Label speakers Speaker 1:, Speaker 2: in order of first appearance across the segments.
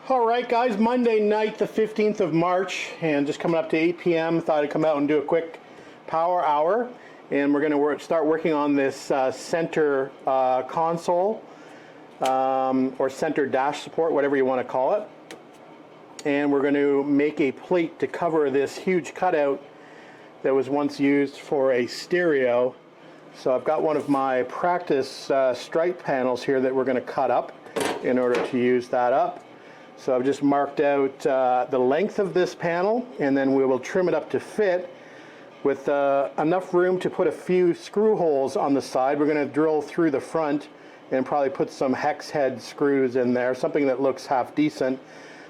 Speaker 1: Alright guys, Monday night the 15th of March, and just coming up to 8 p.m. Thought I'd come out and do a quick power hour, and we're going to start working on this center console or center dash support, whatever you want to call it. And we're going to make a plate to cover this huge cutout that was once used for a stereo. So I've got one of my practice stripe panels here that we're going to cut up in order to use that up. So I've just marked out the length of this panel, and then we will trim it up to fit with enough room to put a few screw holes on the side. We're going to drill through the front and probably put some hex head screws in there, something that looks half decent,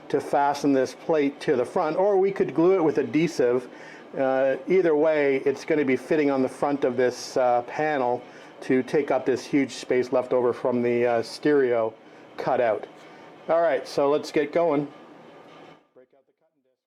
Speaker 1: to fasten this plate to the front, or we could glue it with adhesive. Either way, it's going to be fitting on the front of this panel to take up this huge space left over from the stereo cutout. Alright, so let's get going. Break out the cutting disc.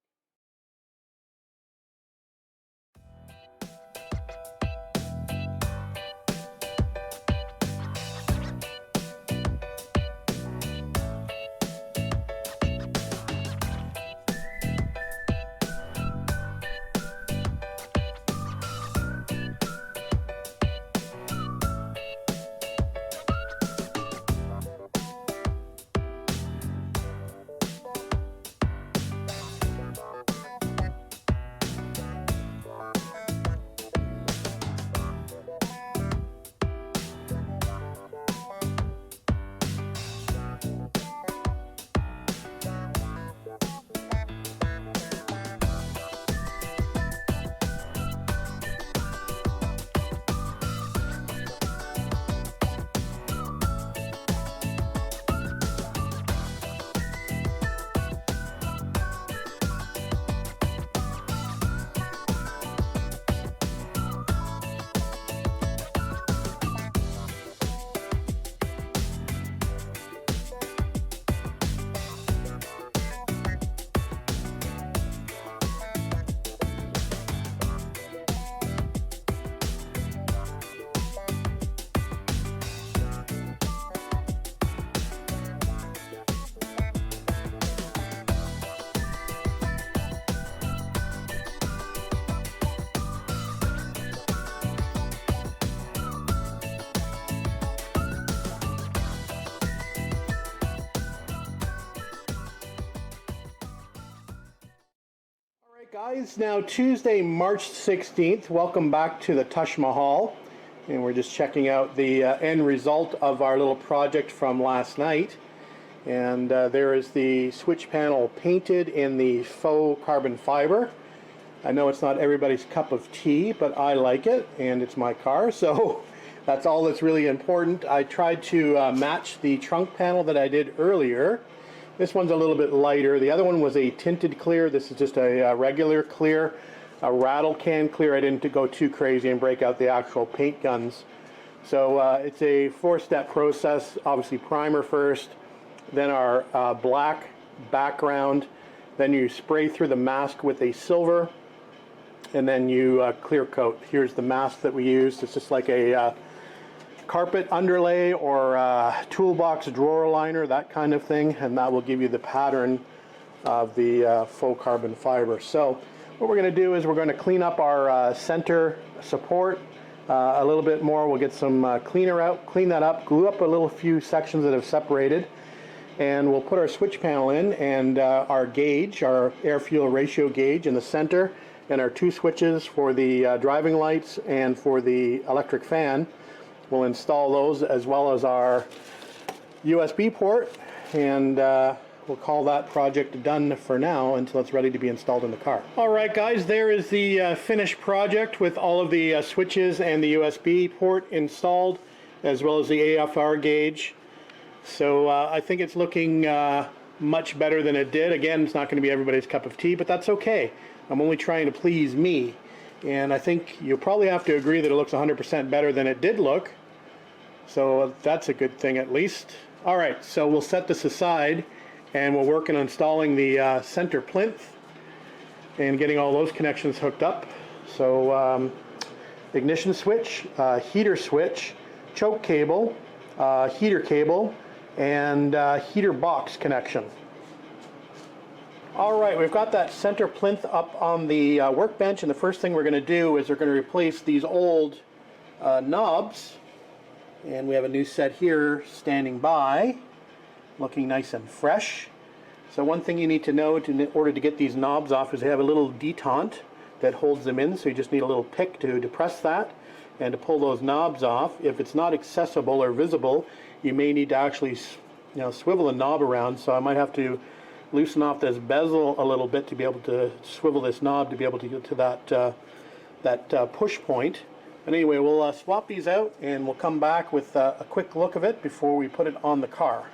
Speaker 1: Guys, now Tuesday, March 16th, welcome back to the Taj Mahal, and we're just checking out the end result of our little project from last night. And there is the switch panel painted in the faux carbon fiber. I know it's not everybody's cup of tea, but I like it, and it's my car, so that's all that's really important. I tried to match the trunk panel that I did earlier. This one's a little bit lighter. The other one was a tinted clear. This is just a regular clear, a rattle can clear. I didn't go too crazy and break out the actual paint guns. So it's a four-step process. Obviously primer first, then our black background, then you spray through the mask with a silver, and then you clear coat. Here's the mask that we used. It's just like a carpet underlay or toolbox drawer liner, that kind of thing, and that will give you the pattern of the faux carbon fiber. So what we're going to do is we're going to clean up our center support a little bit more. We'll get some cleaner out, clean that up, glue up a few sections that have separated, and we'll put our switch panel in, and our gauge, our air fuel ratio gauge in the center, and our two switches for the driving lights and for the electric fan. We'll install those, as well as our USB port, and we'll call that project done for now until it's ready to be installed in the car. Alright guys, there is the finished project with all of the switches and the USB port installed, as well as the AFR gauge. So I think it's looking much better than it did. Again, it's not going to be everybody's cup of tea, but that's okay. I'm only trying to please me. And I think you'll probably have to agree that it looks 100% better than it did look. So that's a good thing at least. Alright, so we'll set this aside, and we'll work on installing the center plinth and getting all those connections hooked up. So ignition switch, heater switch, choke cable, heater cable, and heater box connection. All right, we've got that center plinth up on the workbench, and the first thing we're going to do is we're going to replace these old knobs, and we have a new set here standing by, looking nice and fresh. So one thing you need to know in order to get these knobs off is they have a little detente that holds them in, so you just need a little pick to depress that and to pull those knobs off. If it's not accessible or visible, you may need to actually swivel the knob around, so I might have to loosen off this bezel a little bit to be able to swivel this knob to be able to get to that push point. But anyway, we'll swap these out and we'll come back with a quick look of it before we put it on the car.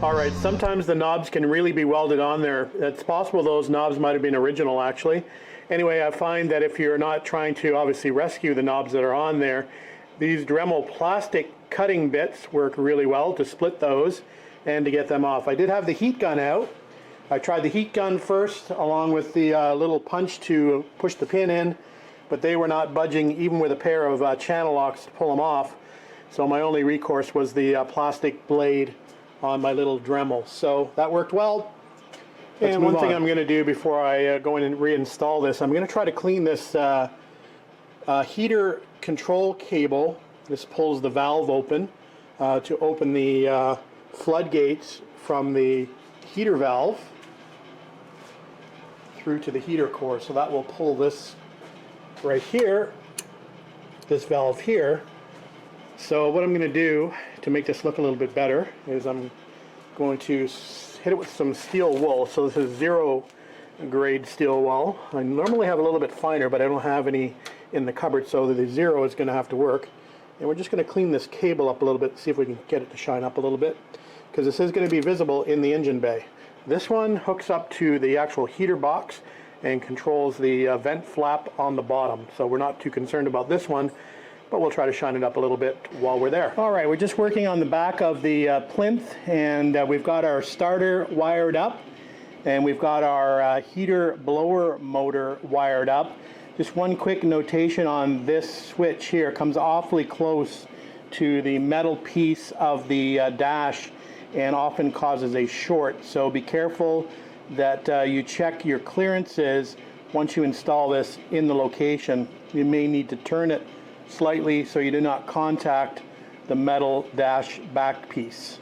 Speaker 1: Alright, sometimes the knobs can really be welded on there. It's possible those knobs might have been original actually. Anyway, I find that if you're not trying to obviously rescue the knobs that are on there, these Dremel plastic cutting bits work really well to split those and to get them off. I did have the heat gun out. I tried the heat gun first along with the little punch to push the pin in, but they were not budging even with a pair of channel locks to pull them off. So my only recourse was the plastic blade on my little Dremel. So that worked well. And one thing I'm going to do before I go in and reinstall this, I'm going to try to clean this heater control cable. This pulls the valve open to open the floodgates from the heater valve through to the heater core. So that will pull this right here, this valve here. So what I'm going to do to make this look a little bit better is I'm going to hit it with some steel wool. So this is 0 grade steel wool. I normally have a little bit finer, but I don't have any in the cupboard, so the 0 is going to have to work. And we're just going to clean this cable up a little bit, see if we can get it to shine up a little bit, because this is going to be visible in the engine bay. This one hooks up to the actual heater box and controls the vent flap on the bottom. So we're not too concerned about this one, but we'll try to shine it up a little bit while we're there. All right, we're just working on the back of the Plinth, and we've got our starter wired up, and we've got our heater blower motor wired up. Just one quick notation on this switch here, comes awfully close to the metal piece of the dash and often causes a short. So be careful that you check your clearances once you install this in the location. You may need to turn it slightly so you do not contact the metal dash back piece.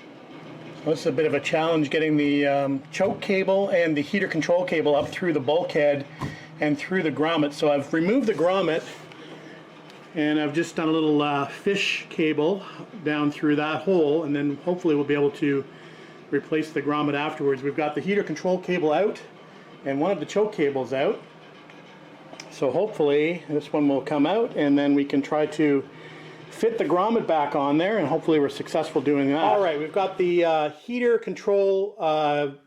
Speaker 1: So this is a bit of a challenge getting the choke cable and the heater control cable up through the bulkhead and through the grommet. So I've removed the grommet and I've just done a little fish cable down through that hole, and then hopefully we'll be able to replace the grommet afterwards. We've got the heater control cable out and one of the choke cables out. So hopefully this one will come out and then we can try to fit the grommet back on there, and hopefully we're successful doing that. All right, we've got the heater control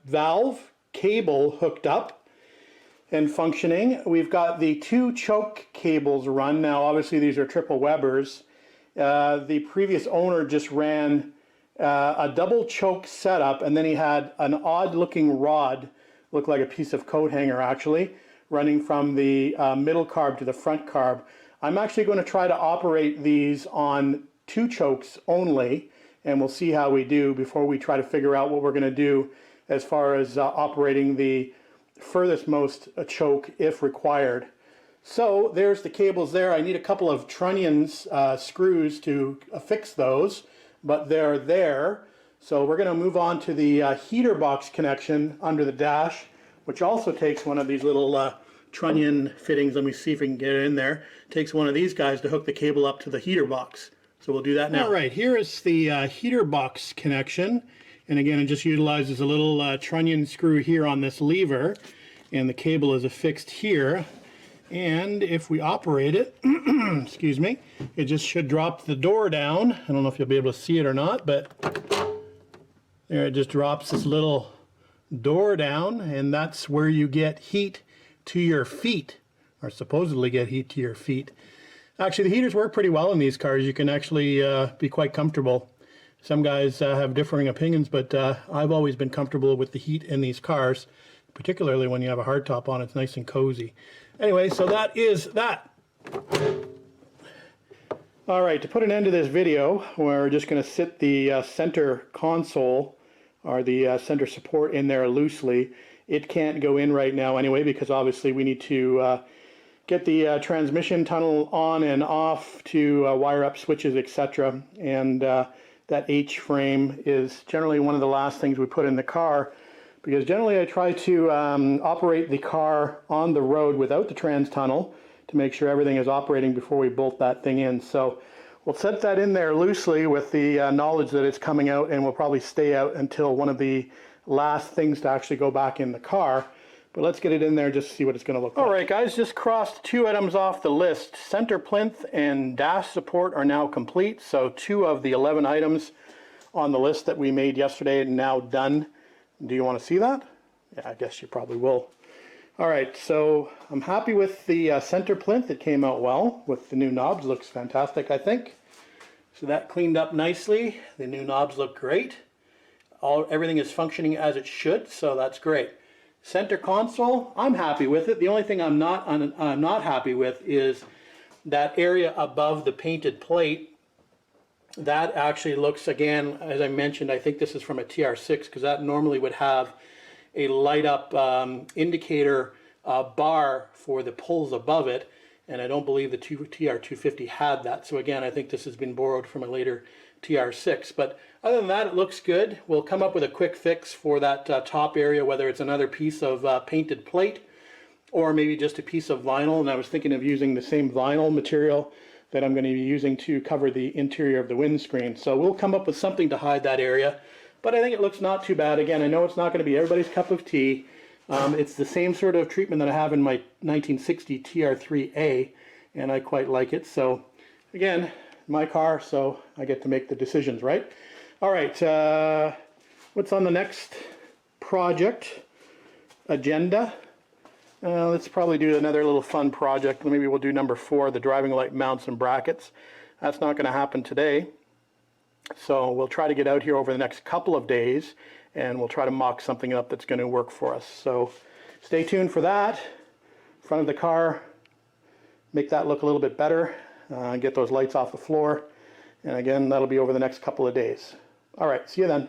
Speaker 1: valve cable hooked up and functioning. We've got the 2 choke cables run. Now obviously these are triple Webers. The previous owner just ran a double choke setup, and then he had an odd looking rod, looked like a piece of coat hanger actually, running from the middle carb to the front carb. I'm actually going to try to operate these on 2 chokes only, and we'll see how we do before we try to figure out what we're going to do as far as operating the furthest most choke if required. So there's the cables there. I need a couple of trunnions screws to fix those, but they're there. So we're going to move on to the heater box connection under the dash, which also takes one of these little trunnion fittings. Let me see if we can get it in there. Takes one of these guys to hook the cable up to the heater box. So we'll do that now. All right, here is the heater box connection. And again, it just utilizes a little trunnion screw here on this lever, and the cable is affixed here. And if we operate it, excuse me, it just should drop the door down. I don't know if you'll be able to see it or not, but there it just drops this little door down, and that's where you get heat to your feet, or supposedly get heat to your feet. Actually, the heaters work pretty well in these cars. You can actually be quite comfortable. Some guys have differing opinions, but I've always been comfortable with the heat in these cars, particularly when you have a hardtop on. It's nice and cozy. Anyway, so that is that. All right, to put an end to this video, we're just going to sit the center console, or the center support, in there loosely. It can't go in right now anyway, because obviously we need to get the transmission tunnel on and off to wire up switches, etc. And that H-frame is generally one of the last things we put in the car, because generally I try to operate the car on the road without the trans tunnel to make sure everything is operating before we bolt that thing in. So we'll set that in there loosely with the knowledge that it's coming out, and we'll probably stay out until one of the last things to actually go back in the car. But let's get it in there just to see what it's going to look like. All right, guys, just crossed 2 items off the list. Center plinth and dash support are now complete. So 2 of the 11 items on the list that we made yesterday are now done. Do you want to see that? Yeah, I guess you probably will. All right, so I'm happy with the center plinth. It came out well with the new knobs. Looks fantastic, I think. So that cleaned up nicely. The new knobs look great. Everything is functioning as it should, so that's great. Center console, I'm happy with it. The only thing I'm not happy with is that area above the painted plate. That actually looks, again, as I mentioned, I think this is from a TR6, because that normally would have a light up indicator bar for the pulls above it, and I don't believe the TR250 had that. So again, I think this has been borrowed from a later TR6. But other than that, it looks good. We'll come up with a quick fix for that top area, whether it's another piece of painted plate or maybe just a piece of vinyl. And I was thinking of using the same vinyl material that I'm going to be using to cover the interior of the windscreen. So we'll come up with something to hide that area. But I think it looks not too bad. Again, I know it's not going to be everybody's cup of tea. It's the same sort of treatment that I have in my 1960 TR3A, and I quite like it. So again, my car, so I get to make the decisions, right? All right, what's on the next project agenda? Let's probably do another little fun project. Maybe we'll do number 4, the driving light mounts and brackets. That's not going to happen today. So we'll try to get out here over the next couple of days, and we'll try to mock something up that's going to work for us. So stay tuned for that. Front of the car, make that look a little bit better, get those lights off the floor. And again, that'll be over the next couple of days. All right, see you then.